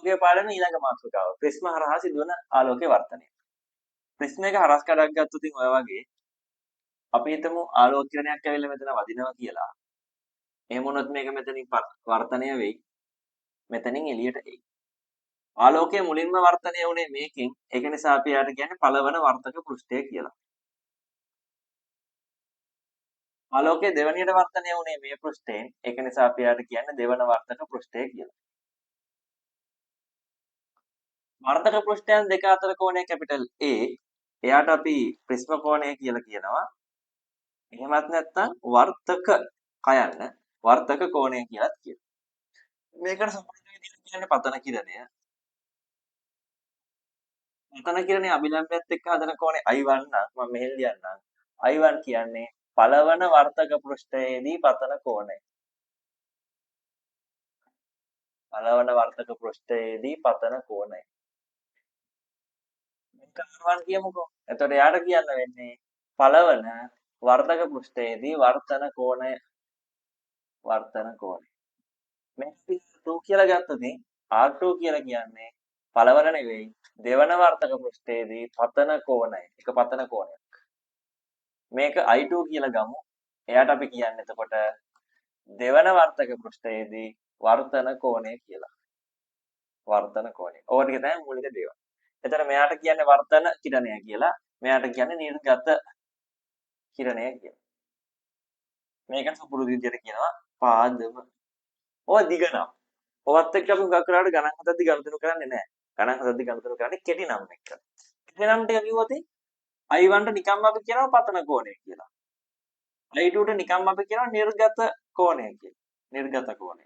ආලෝකය පාලන ඊළඟ මාතෘකාව. ප්‍රිස්ම හරහා සිදුවන ආලෝකයේ වර්තනය. ප්‍රිස්ම එක හරස් කඩක් ගත්තොත් ඔය වගේ අපි හිතමු ආලෝක කිරණයක් ඇවිල්ලා මෙතන වදිනවා කියලා. එහෙම වුණොත් මේක මෙතනින් වර්තනය වෙයි. මෙතනින් එළියට එයි. ආලෝකය මුලින්ම වර්තනය වුණේ මේකෙන්. ඒක නිසා අපි යාට කියන්නේ පළවන වර්තක පෘෂ්ඨය කියලා. ආලෝකය දෙවැනියට වර්තනය වුණේ මේ පෘෂ්ඨයෙන්. ඒක නිසා අපි යාට කියන්නේ දෙවන වර්තක පෘෂ්ඨය කියලා. වර්තක පෘෂ්ඨයන් දෙක අතර කෝණය කැපිටල් A. එයාට අපි ප්‍රිස්ම කෝණය කියලා කියනවා. එහෙමත් නැත්නම් වර්තක කයන්න වර්තක කෝණය කියලාත් කියනවා. මේකට සම්පූර්ණ විදිහට කියන්නේ පතන කිරණය. පතන කිරණය අභිලම්බයත් එක්ක හදන කෝණය I1 නම් මම මෙහෙන් ලියන්නම්. I1 කියන්නේ පළවන වර්තක පෘෂ්ඨයේදී පතන කෝණය. පළවන වර්තක පෘෂ්ඨයේදී පතන කෝණය. මේක R1 කියමුකෝ. එතකොට යාට කියන්න වෙන්නේ පළවන වර්තක පෘෂ්ඨයේදී වර්තන කෝණය. මේක 2 කියලා ගත්තොත් R2 කියලා කියන්නේ පළවන නෙවෙයි දෙවන වර්තක පෘෂ්ඨයේදී පතන කෝණය. එක පතන කෝණයක්. මේක I2 කියලා ගමු. එයාට අපි කියන්නේ එතකොට දෙවන වර්තක පෘෂ්ඨයේදී වර්තන කෝණය කියලා. වර්තන කෝණය. ඕක ටික තමයි මූලික දේවල්. එතන මෙයාට කියන්නේ වර්තන කිරණය කියලා. මෙයාට කියන්නේ නිර්ගත කිරණය කියලා. මේකට සුපුරුදු විදිහට කියනවා පාදම. ඔය දිග නම්. ඔවත් එක්ක අපි හුඟක් කරාට ගණන් හදද්දි ගනුදෙනු කරන්නේ නැහැ. ගණන් හදද්දි ගනුදෙනු කරන්නේ කෙටි නම් එක්ක. කෙටි නම් ටික කිව්වොත් I1 ට නිකම්ම අපි කියනවා පතන කෝණය කියලා. I2 ට නිකම්ම අපි කියනවා නිර්ගත කෝණය කියලා. නිර්ගත කෝණය.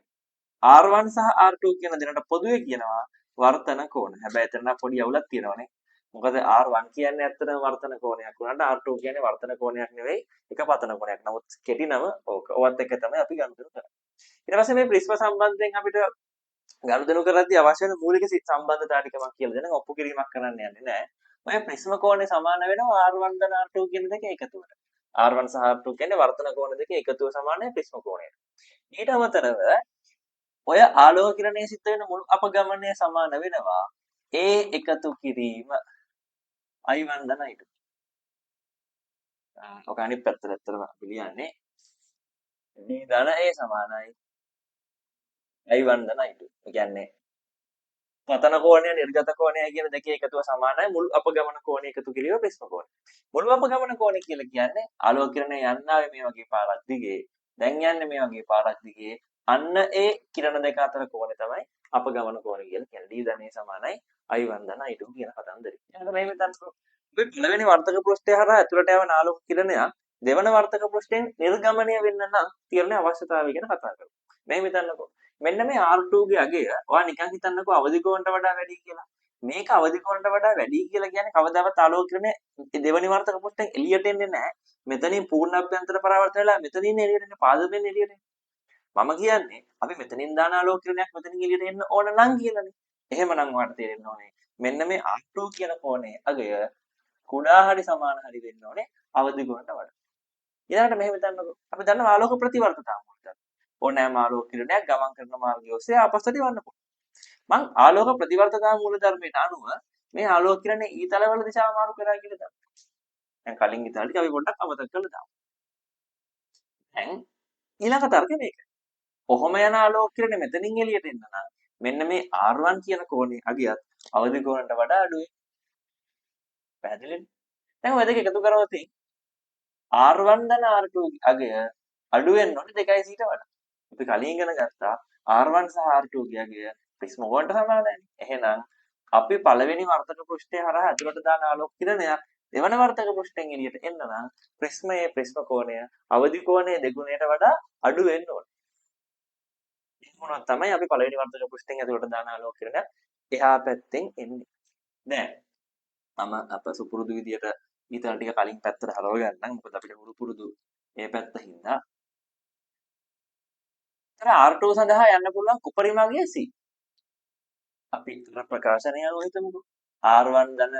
R1 සහ R2 කියන දෙන්නට පොදුවේ කියනවා වර්තන කෝණ. හැබැයි එතන පොඩි අවුලක් තියෙනවානේ. මොකද R1 කියන්නේ ඇත්තටම වර්තන කෝණයක් වුණාට R2 කියන්නේ වර්තන කෝණයක් නෙවෙයි එක පතන කෝණයක්. නමුත් කෙටි නම ඕක. ඔවත් එක්ක තමයි අපි ගනුදෙනු කරන්නේ. ඊට පස්සේ මේ ප්‍රිස්ම සම්බන්ධයෙන් අපිට ගනුදෙනු කරද්දී අවශ්‍ය වෙන මූලික සම්බන්ධතා ටික මම කියලා දෙනවා. ඔප්පු කිරීමක් කරන්න යන්නේ නැහැ. ඔය ප්‍රිස්ම කෝණය සමාන වෙනවා R1 ධන R2 කියන දෙක එකතුවට. R1 සහ R2 කියන්නේ වර්තන කෝණ දෙක එකතුව සමානයි ප්‍රිස්ම කෝණයට. ඊට අමතරව ඔය ආලෝක කිරණයේ සිද්ධ වෙන මුළු අපගමනය සමාන වෙනවා ඒ එකතු කිරීම I1 ධන I2. ඔක අනිත් පැත්තට ඇත්තටම අපි ලියන්නේ D ධන A සමානයි I1 ධන I2. ඒ කියන්නේ පතන කෝණය නිර්ගත කෝණය කියන දෙකේ එකතුව සමානයි මුළු අපගමන කෝණය එකතු කිරීම ප්‍රිස්ම කෝණය. මුළු අපගමන කෝණය කියලා කියන්නේ ආලෝක කිරණය යන්නාවේ මේ වගේ පාරක් දිගේ දැන් යන්නේ මේ වගේ පාරක් දිගේ අන්න ඒ කිරණ දෙක අතර කෝණය තමයි අපගමන කෝණය කියලා කියන්නේ. D ධනය සමානයි I1 ධන I2 කියන කතන්දරේ. එහෙනම් මේ මෙතන පළවෙනි වර්තක පෘෂ්ඨය හරහා ඇතුළට යවන ආලෝක කිරණයක් දෙවන වර්තක පෘෂ්ඨයෙන් නිර්ගමනය වෙන්න නම් තියෙන අවශ්‍යතාවය ගැන කතා කරමු. මේ හිතන්නකෝ. මෙන්න මේ R2 ගේ අගය ඔයා නිකන් හිතන්නකෝ අවදි කෝණයට වඩා වැඩි කියලා. මේක අවදි කෝණයට වඩා වැඩි කියලා කියන්නේ කවදාවත් ආලෝක කිරණය දෙවනි වර්තක පෘෂ්ඨයෙන් එළියට එන්නේ නැහැ. මෙතනින් පූර්ණ අභ්‍යන්තර පරාවර්තන වෙලා මෙතනින් එළියට එන්නේ පාදයෙන් එළියට එන්නේ. මම කියන්නේ අපි මෙතනින් දාන ආලෝක කිරණයක් මෙතනින් එළියට එන්න ඕන නම් කියලානේ. එහෙමනම් ඔයාලට තේරෙන්න ඕනේ මෙන්න මේ R2 කියන කෝණයේ අගය කුඩා හරි සමාන හරි වෙන්න ඕනේ අවදි කෝණයට වඩා. ඊළඟට මෙහෙම හිතන්නකෝ. අපි දන්නවා ආලෝක ප්‍රතිවර්තතාව මොකක්ද? ඕනෑම ආලෝක කිරණයක් ගමන් කරන මාර්ගය ඔස්සේ ආපස්සට යවන්න පුළුවන්. මං ආලෝක ප්‍රතිවර්තතාව මූලධර්මයට අනුව මේ ආලෝක කිරණේ ඊතලවල දිශාව මාරු කරා කියලා දාමු. දැන් කලින් ඉතාලි ටික අපි පොඩ්ඩක් අමතක කරලා දාමු. දැන් ඊළඟ තර්කය මේක. කොහොම යන ආලෝක කිරණේ මෙතනින් එළියට එන්න නම් මෙන්න මේ R1 කියන කෝණේ අගයත් අවදි කෝණයට වඩා අඩුයි. පැහැදිලිද? දැන් ඔය දෙක එකතු කරවොත් R1 ධන R2 අගය අඩු වෙන්න ඕනේ 2 ට වඩා. අපි කලින් ඉගෙන ගත්තා R1 සහ R2 ගේ අගය ප්‍රිස්ම කෝණයට සමානයි. එහෙනම් අපි පළවෙනි වර්තක පෘෂ්ඨය හරහා ඇතුළට දාන ආලෝක කිරණයක් දෙවන වර්තක පෘෂ්ඨයෙන් එළියට එන්න නම් ප්‍රිස්මයේ ප්‍රිස්ම කෝණය අවදි කෝණයේ දෙගුණයට වඩා අඩු වෙන්න ඕනේ. එහෙම වුණොත් තමයි අපි පළවෙනි වර්තක පෘෂ්ඨයෙන් ඇතුළට දාන ආලෝක කිරණයක් එහා පැත්තෙන් එන්නේ. දැන් මම අප සුපුරුදු විදියට ඊතල ටික කලින් පැත්තට හරව ගන්නම්. මොකද අපිට පුරුදු මේ පැත්ත හින්දා. එතන R2 සඳහා යන්න පුළුවන් උපරිම අගය C. අපි ප්‍රකාශනය අනුව හිතමුකෝ. R1 ධන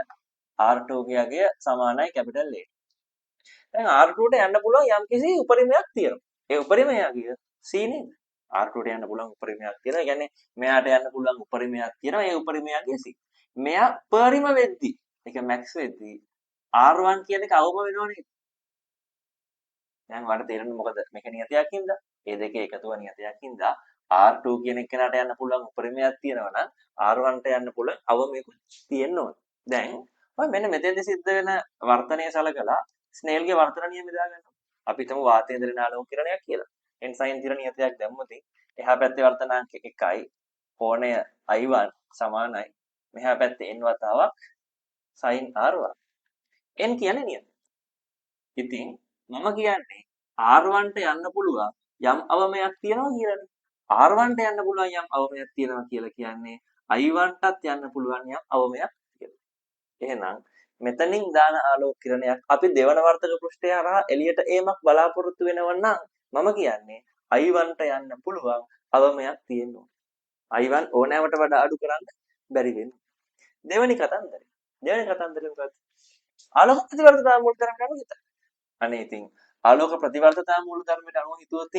R2 ගේ අගය සමානයි කැපිටල් A. දැන් R2 ට යන්න පුළුවන් යම්කිසි උපරිමයක් තියෙනවා. ඒ උපරිමය අගය C නේද? R2ට යන්න පුළුවන් උපරිමයක් තියෙනවා. ඒ කියන්නේ මෙයාට යන්න පුළුවන් උපරිමයක් තියෙනවා. ඒ උපරිමයන්ගේ C. මෙයා පරිම වෙද්දි, ඒක මැක්ස් වෙද්දි R1 කියන එක අවම වෙනව නේද? දැන් ඔයාලට තේරෙන්නේ මොකද? මේක නියතයක් හින්දා. මේ දෙකේ එකතුව නියතයක් හින්දා R2 කියන එකනට යන්න පුළුවන් උපරිමයක් තියෙනවා නම් R1ට යන්න පුළුවන් අවමයකුත් තියෙන්න ඕන. දැන් ඔය මෙන්න මෙතෙන්දි සිද්ධ වෙන වර්තනය සලකලා ස්නේල්ගේ වර්තන නියම දාගන්නවා. අපි හිතමු වාතේන්ද්‍ර නාලෝක කිරණයක් කියලා. එන්සයින් තිර නියතයක් දැම්මොත් එහා පැත්තේ වර්තනාංක 1යි කෝණය I1 සමානයි. මෙහා පැත්තේ n වතාවක් sin R1. n කියන්නේ නියතය. ඉතින් මම කියන්නේ R1ට යන්න පුළුවන් යම් අවමයක් තියෙනවා කියලානේ. R1ට යන්න පුළුවන් යම් අවමයක් තියෙනවා කියලා කියන්නේ I1ටත් යන්න පුළුවන් යම් අවමයක් කියලා. එහෙනම් මෙතනින් දාන ආලෝක කිරණයක් අපි දෙවන වර්තක පෘෂ්ඨය හරහා එළියට ඒමක් බලාපොරොත්තු වෙනවා නම් මම කියන්නේ I1ට යන්න පුළුවන් අවමයක් තියෙනවා. I1 ඕනෑමට වඩා අඩු කරන්න බැරි වෙනවා. දෙවෙනි කතන්දරය. දෙවෙනි කතන්දරය මොකක්ද? ආලෝක ප්‍රතිවර්ධතා මූල ධර්මයට අනුව හිතන්න. අනේ ඉතින් ආලෝක ප්‍රතිවර්ධතා මූල ධර්මයට අනුව හිතුවොත්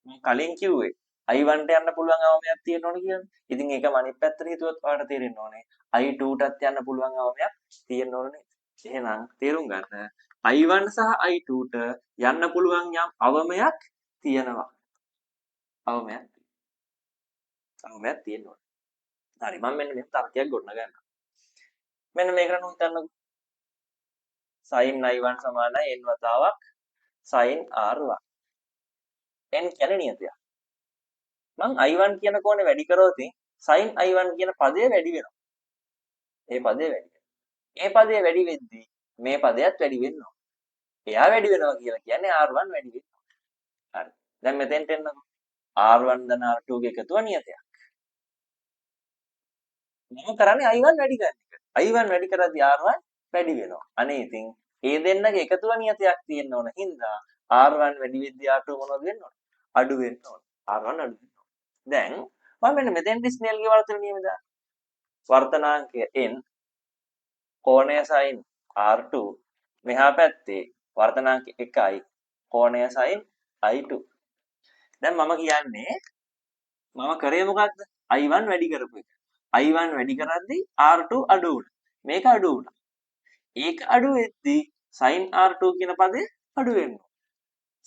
මම කලින් කිව්වේ I1ට යන්න පුළුවන් අවමයක් තියෙන්න ඕනේ කියලා. ඉතින් ඒකම අනිත් පැත්තට හිතුවොත් ඔයාලට තේරෙන්න ඕනේ I2ටත් යන්න පුළුවන් අවමයක් තියෙන්න ඕනේ. එහෙනම් තේරුම් ගන්න I1 සහ I2ට යන්න පුළුවන් යම් අවමයක් තියෙනවා. අවමයක් තියෙන්න ඕනේ. හරි මම මෙන්න මේ තර්කයක් ගොඩනගන්නවා. මෙන්න මේකට නු හිතන්නකෝ. sin I1 සමානයි n වතාවක් sin R1. n කියන්නේ නියතයක්. මං I1 කියන කෝණය වැඩි කරොත් sin I1 කියන පදය වැඩි වෙනවා. ඒ පදය වැඩි වෙනවා. ඒ පදය වැඩි වෙද්දී මේ පදයට වැඩි වෙනවා. එයා වැඩි වෙනවා කියලා කියන්නේ R1 වැඩි වෙනවා. හරි. දැන් මෙතෙන්ට එන්නකෝ. R1 ධන R2 ගේ එකතුව නියතයක්. මම කරන්නේ I1 වැඩි කරන එක. I1 වැඩි කරද්දී R1 වැඩි වෙනවා. අනේ ඉතින් ඒ දෙන්නගේ එකතුව නියතයක් තියෙන්න ඕන හින්දා R1 වැඩි වෙද්දී R2 මොනවද වෙන්න ඕන? අඩු වෙන්න ඕන. R1 අඩු වෙනවා. දැන් මම මෙන්න මෙතෙන්දි ස්නේල්ගේ වර්තන නියම දානවා. වර්තනාංකය n කෝණය sin R2 මෙහා පැත්තේ වර්තනාංක 1යි කෝණය sin I2. දැන් මම කියන්නේ මම කරේ මොකද්ද? I1 වැඩි කරපු එක. I1 වැඩි කරද්දී R2 අඩු වුණා. මේක අඩු වුණා. ඒක අඩු වෙද්දී sin R2 කියන පදේ අඩු වෙනවා.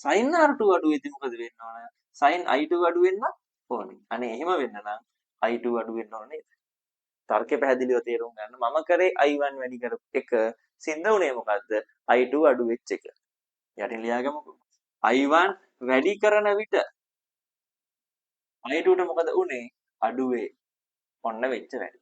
sin R2 අඩු වෙද්දී මොකද වෙන්න ඕන? sin I2 අඩු වෙන්න ඕනේ. අනේ එහෙම වෙන්න නම් I2 අඩු වෙන්න ඕනේ නේද? තර්කේ පැහැදිලිව තේරුම් ගන්න. මම කරේ I1 වැඩි කරපු එක සිද්ධ වුණේ මොකද්ද? I2 අඩු වෙච්ච එක. යටින් ලියාගමුකෝ. I1 වැඩි කරන විට I2ට මොකද උනේ? අඩුවේ. ඔන්න වෙච්ච වැඩි.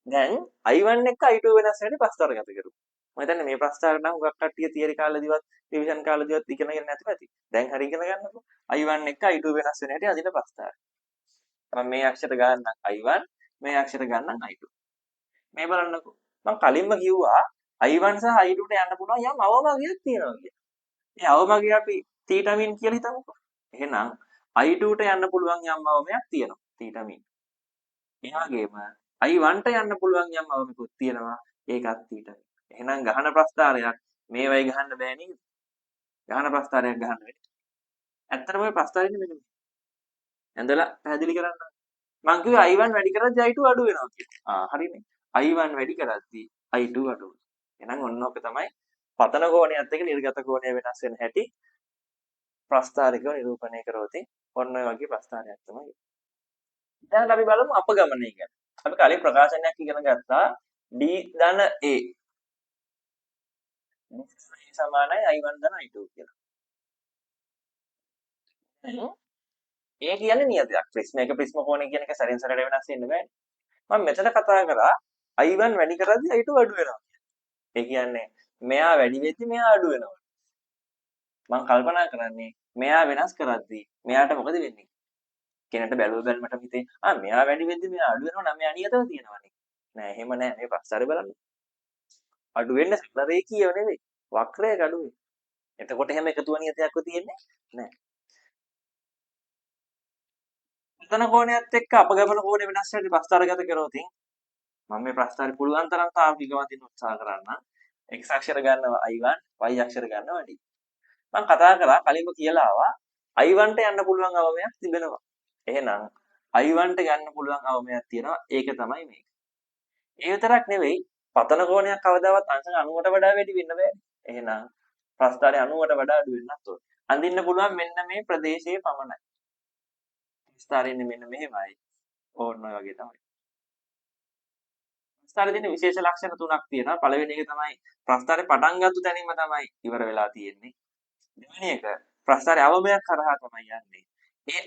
දැන් I1 එක I2 වෙනස් වෙන්නේ ප්‍රස්තාරගත කරුවා. මම හිතන්නේ මේ ප්‍රස්තාරය නම් හුඟක් කට්ටිය තියරි කාලේදීවත් රිවිෂන් කාලේදීවත් ඉගෙනගෙන නැතුව ඇති. දැන් හරි ඉගෙන ගන්නකො. I1 එක I2 වෙනස් වෙන හැටි අදින ප්‍රස්තාරය. මම මේ අක්ෂර ගන්නම් I1 මේ අක්ෂර ගන්නම් I2. මේ බලන්නකෝ. මම කලින්ම කිව්වා I1 සහ I2ට යන්න පුළුවන් යම් අවමගයක් තියෙනවා කියලා. මේ අවමගය අපි θ min කියලා හිතමුකෝ. එහෙනම් I2ට යන්න පුළුවන් යම් අවමයක් තියෙනවා θ min. ඒ වගේම I1ට යන්න පුළුවන් යම් අවමකුත් තියෙනවා ඒකත් θ min. එහෙනම් ගහන ප්‍රස්ථාරයක් මේ වයි ගහන්න බෑ නේද? ගහන ප්‍රස්ථාරයක් ගහන්න වෙන්නේ. ඇත්තටම ඔය ප්‍රස්ථාරෙන්නේ මෙන්න මේ. ඇඳලා පැහැදිලි කරන්න. මං කිව්වේ I1 වැඩි කරද්දී I2 අඩු වෙනවා කියලා. හරිනේ. I1 වැඩි කරද්දී I2 අඩු වෙනවා. එහෙනම් ඔන්න ඔක තමයි පතන කෝණයත් එක්ක නිර්ගත කෝණය වෙනස් වෙන හැටි ප්‍රස්ථාරිකව නිරූපණය කරවති. ඔන්න ඔය වගේ ප්‍රස්ථාරයක් තමයි. දැන් අපි බලමු අපගමනය ගැන. අපි කලින් ප්‍රකාශනයක් ඉගෙන ගත්තා D ධන A. D සමානයි I1 ධන I2 කියලා. ඒ කියන්නේ නියතයක්. ප්‍රිස්ම එක ප්‍රිස්ම කෝණය කියන එක සැරින් සැරේට වෙනස් වෙන්න බෑනේ. මම මෙතන කතා කරා I1 වැඩි කරද්දී I2 අඩු වෙනවා. ඒ කියන්නේ මෙයා වැඩි වෙද්දී මෙයා අඩු වෙනවා. මම කල්පනා කරන්නේ මෙයා වෙනස් කරද්දී මෙයාට මොකද වෙන්නේ? කෙනට බැලුව බැලමට හිතේ මෙයා වැඩි වෙද්දී මෙයා අඩු වෙනවා නම් මෙයා නියතව තියෙනවානේ. නෑ එහෙම නෑ මේ ප්‍රස්තාරය බලන්න. අඩු වෙන්න සරලරේඛීයව නෙවෙයි. වක්‍රයක අඩු වෙයි. එතකොට එහෙම එකතුව නියතයක්ව තියෙන්නේ නෑ. එතන කෝණයත් එක්ක අපගමන කෝණය වෙනස් වෙද්දී ප්‍රස්තාරගත කරොත් මම මේ ප්‍රස්තාරය පුළුවන් තරම් තාර්කිකව දින්න උත්සාහ කරන්න. x අක්ෂර ගන්නවා I1 y අක්ෂර ගන්නවා D. මම කතා කරා කලින්ම කියලා ආවා I1ට යන්න පුළුවන් අවමයක් තිබෙනවා. එහෙනම් I1ට යන්න පුළුවන් අවමයක් තියෙනවා. ඒක තමයි මේක. ඒ විතරක් නෙවෙයි පතන කෝණයක් කවදාවත් අංශක 90ට වඩා වැඩි වෙන්න බෑ. එහෙනම් ප්‍රස්ථාරය 90ට වඩා අඩු වෙන්නත් ඕන. අඳින්න පුළුවන් මෙන්න මේ ප්‍රදේශයේ පමණයි. ප්‍රස්ථාරයන්නේ මෙන්න මෙහෙමයි. ඕන්න ඔය වගේ තමයි. ප්‍රස්ථාරයේ තියෙන විශේෂ ලක්ෂණ තුනක් තියෙනවා. පළවෙනි එක තමයි ප්‍රස්ථාරේ පටන් ගත්ත තැනින්ම තමයි ඉවර වෙලා තියෙන්නේ. දෙවෙනි එක ප්‍රස්ථාරයේ අවමයක් කරහා තමයි යන්නේ. ඒ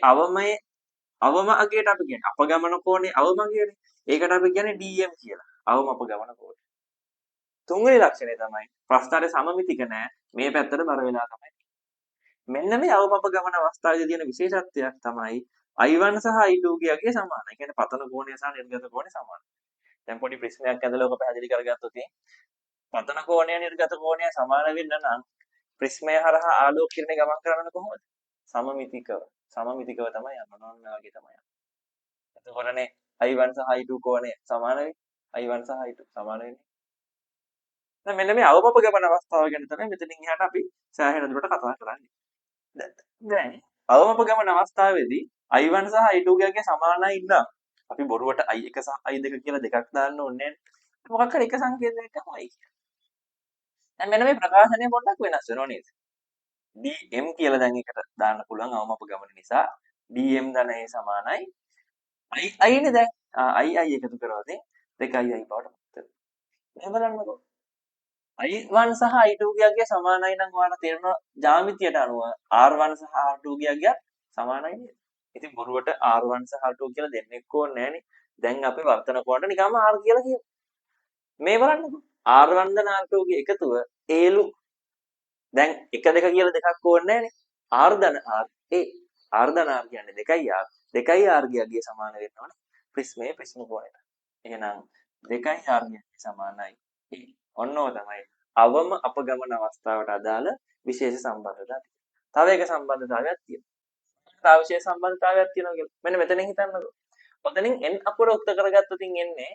අවම අගයට අපි කියන්නේ අපගමන කෝණේ අවම අගයනේ. ඒකට අපි කියන්නේ dm කියලා. අවම අපගමන කෝණය. තුන්වෙනි ලක්ෂණය තමයි ප්‍රස්ථාරයේ සමමිතික නෑ. මේ පැත්තට බර වෙලා තමයි. මෙන්න මේ අවම අපගමන අවස්ථාවේදී තියෙන විශේෂත්වයක් තමයි I1 සහ I2 ගේ සමානයි. ඒ කියන්නේ පතන කෝණය සහ නිර්ගත කෝණය සමානයි. දැන් පොඩි ප්‍රශ්නයක් ඇඳලා ඔක පැහැදිලි කරගත්තොත් පතන කෝණය නිර්ගත කෝණය සමාන වෙන්න නම් ප්‍රිස්මය හරහා ආලෝක කිරණය ගමන් කරන්නේ කොහොමද? සමමිතිකව. සමමිතිකව තමයි යන්නේ. ඔන්න වගේ තමයි යන්නේ. එතකොටනේ I1 සහ I2 කෝණය සමාන වෙයි. I1 සහ I2 සමාන වෙන්නේ. දැන් මෙන්න මේ අවමප ගමන අවස්ථාව ගැන තමයි මෙතනින් එහාට අපි සෑහෙන දුරට කතා කරන්නේ. දැන් අවමප ගමන අවස්ථාවේදී I1 සහ I2 ගේ සමානයි ඉන්න. අපි බොරුවට I1 සහ I2 කියලා දෙකක් දාන්න ඕනේ නැහැ. මොකක් හරි එක සංකේතයක් තමයි. දැන් මෙන්න මේ ප්‍රකාශනය පොඩ්ඩක් වෙනස් වෙනවා නේද? dm කියලා දැන් එකට දාන්න පුළුවන් අවමප ගමන නිසා dm ධනය සමානයි I නේ දැන් I එකතු කරවද 2i බවට පත් වෙනවා. මේ බලන්නකෝ. I1 සහ I2 ගේ සමානයි නම් ඔයාලට තේරෙනවා ජ්‍යාමිතියට අනුව R1 සහ R2 ගේ සමානයි නේද? ඉතින් බොරුවට R1 සහ R2 කියලා දෙන්නෙක් ඕනේ නැහනේ. දැන් අපි වර්තන කෝණයට නිකම්ම R කියලා කියමු. මේ බලන්නකෝ. R1 ධන R2 ගේ එකතුව ඒලු. දැන් 1 2 කියලා දෙකක් ඕනේ නැහනේ. R ධන R R ධන R කියන්නේ 2R 2R ගේ සමාන වෙනවනේ. ප්‍රිස්මයේ ප්‍රිස්ම කෝණයට. එහෙනම් 2R ගේ සමානයි. ඔන්න ඔය තමයි අවම අපගමන අවස්ථාවට අදාළ විශේෂ සම්බන්ධතාවය. තව එක සම්බන්ධතාවයක් තියෙනවා. තව විශේෂ සම්බන්ධතාවයක් තියෙනවා කියලා. මෙන්න මෙතනින් හිතන්නකෝ. ඔතනින් n අපුර උක්ත කරගත්තොත් එන්නේ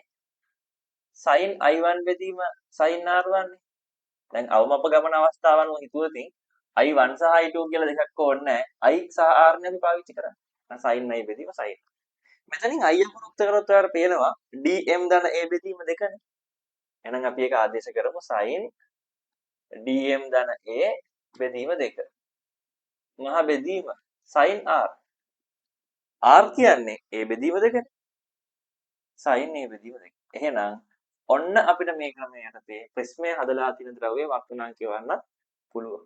sin I1 බෙදීම sin R1 නේ. දැන් අවම අපගමන අවස්ථාවන් හිතුවොත් I1 සහ I2 කියලා දෙකක් ඕනේ නැහැ. I සහ R නේ අපි පාවිච්චි කරන්නේ. sin I බෙදීම sin. මෙතනින් I අපුර උක්ත කරොත් ඔයාලට පේනවා dm ධන a බෙදීම දෙකනේ. එහෙනම් අපි ඒක ආදේශ කරමු sin dm ධන a බෙදීම 2. මහා බෙදීම sin r. r කියන්නේ a බෙදීම 2නේ. sin a බෙදීම 2. එහෙනම් ඔන්න අපිට මේ ක්‍රමය යටතේ ප්‍රිස්මය හදලා තියෙන ද්‍රව්‍ය වර්තනාංක කියවන්න පුළුවන්.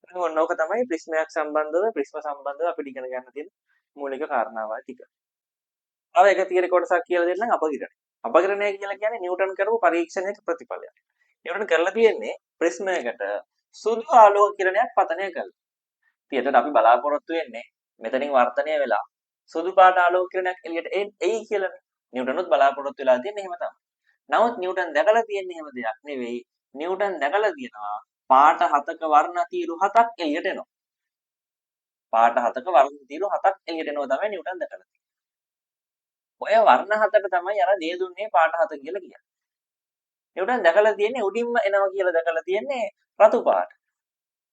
එහෙනම් ඔන්න ඕක තමයි ප්‍රිස්මයක් සම්බන්ධව ප්‍රිස්ම සම්බන්ධව අපිට ඉගෙන ගන්න තියෙන මූලික කාරණාවල් ටික. තව එක තියරි කොටසක් කියලා දෙන්නම් අපගිරණය. අපගිරණය කියලා කියන්නේ නිව්ටන් කරපු පරීක්ෂණයක ප්‍රතිඵලයක්. නිව්ටන් කරලා තියෙන්නේ ප්‍රිස්මයකට සුදු ආලෝක කිරණයක් පතනය කළා. ඉතින් එතකොට අපි බලාපොරොත්තු වෙන්නේ මෙතනින් වර්ධනය වෙලා සුදු පාට ආලෝක කිරණයක් එළියට එයි කියලානේ. නිව්ටන්වත් බලාපොරොත්තු වෙලා තියෙන්නේ එහෙම තමයි. නමුත් නිව්ටන් දැකලා තියෙන්නේ එහෙම දෙයක් නෙවෙයි. නිව්ටන් දැකලා තියෙනවා පාට 7ක වර්ණ තීරු 7ක් එළියට එනවා. පාට 7ක වර්ණ තීරු 7ක් එළියට එනවා තමයි නිව්ටන් දැකලා තියෙන්නේ. ඔය වර්ණ 7ට තමයි අර දේ දුන්නේ පාට 7 කියලා කියන්නේ. නිව්ටන් දැකලා තියෙන්නේ උඩින්ම එනවා කියලා දැකලා තියෙන්නේ රතු පාට.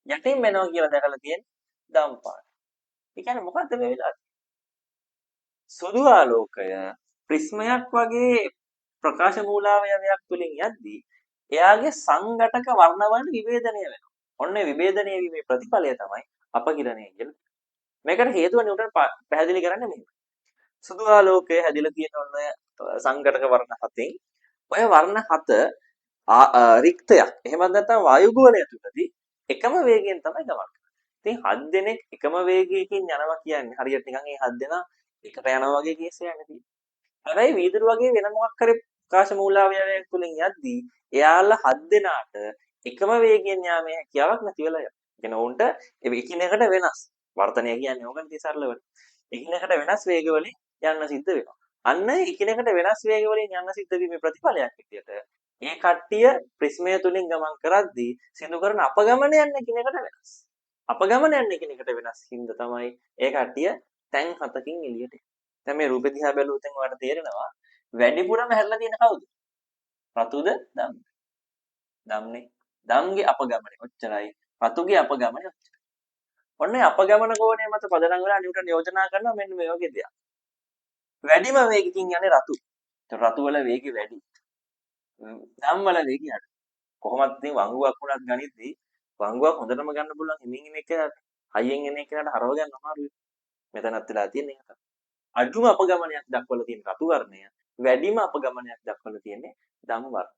යටින් එනවා කියලා දැකලා තියෙන්නේ දම් පාට. ඒ කියන්නේ මොකද්ද මේ වෙලා තියෙන්නේ? සුදු ආලෝකය ප්‍රිස්මයක් වගේ ප්‍රකාශ මූලාවයවයක් තුලින් යද්දී එයාගේ සංඝටක වර්ණවල විභේදනය වෙනවා. ඔන්න විභේදනය වීමේ ප්‍රතිඵලය තමයි අපකිරණය කියලා. මේකට හේතුව නිව්ටන් පැහැදිලි කරන්නේ මෙහෙම. සුදු ආලෝකය හැදිලා තියෙන ඔන්න සංඝටක වර්ණ හතෙන් ඔය වර්ණ හත රික්තයක්. එහෙමත් නැත්නම් වායු ගෝලය තුලදී එකම වේගයෙන් තමයි ගමන් කරන්නේ. ඉතින් 7 දෙනෙක් එකම වේගයකින් යනවා කියන්නේ හරියට නිකන් මේ 7 දෙනා එකට යනවා වගේ කේස් එකක් නෙවෙයි. හැබැයි වීදුරු වගේ වෙන මොකක් හරි ප්‍රකාශ මූලාවයවයක් තුලින් යද්දී එයාලා 7 දෙනාට එකම වේගයෙන් යාමේ හැකියාවක් නැති වෙලා යනවා. කියන උන්ට එකිනෙකට වෙනස්. වර්තනය කියන්නේ ඕකනේ ඉතින් සරලවනේ. එකිනෙකට වෙනස් වේගවලින් යන්න සිද්ධ වෙනවා. අන්න එකිනෙකට වෙනස් වේගවලින් යන්න සිද්ධ වීමේ ප්‍රතිඵලයක් විදියට ඒ කට්ටිය ප්‍රිස්මය තුලින් ගමන් කරද්දී සිදු කරන අපගමනයන් එකිනෙකට වෙනස්. අපගමනයන් එකිනෙකට වෙනස් හින්දා තමයි ඒ කට්ටිය තැන් හතකින් එළියට එන්නේ. දැන් මේ රූපෙ දිහා බැලුවොත් ඔයාලට තේරෙනවා වැඩිපුරම හැරලා තියෙන කවුද? රතුද දම්ද? දම්නේ. දම්ගේ අපගමනය ඔච්චරයි. රතුගේ අපගමනය ඔච්චරයි. ඔන්න අපගමන කෝණය මත පදනම් වෙලා නිව්ටන් යෝජනා කරනවා මෙන්න මේ වගේ දෙයක්. වැඩිම වේගකින් යන්නේ රතු. රතු වල වේගය වැඩි. දම් වල වේගය අඩු. කොහොමත් ඉතින් වංගුවක් උනත් ගනිද්දී වංගුවක් හොඳටම ගන්න පුළුවන් හිමින් එන එක හයියෙන් එන එකකට හරව ගන්න අමාරුයි. මෙතනත් වෙලා තියෙන්නේ ඒක. අඩුම අපගමනයක් දක්වලා තියෙන රතු වර්ණය, වැඩිම අපගමනයක් දක්වලා තියෙන්නේ දම් වර්ණය.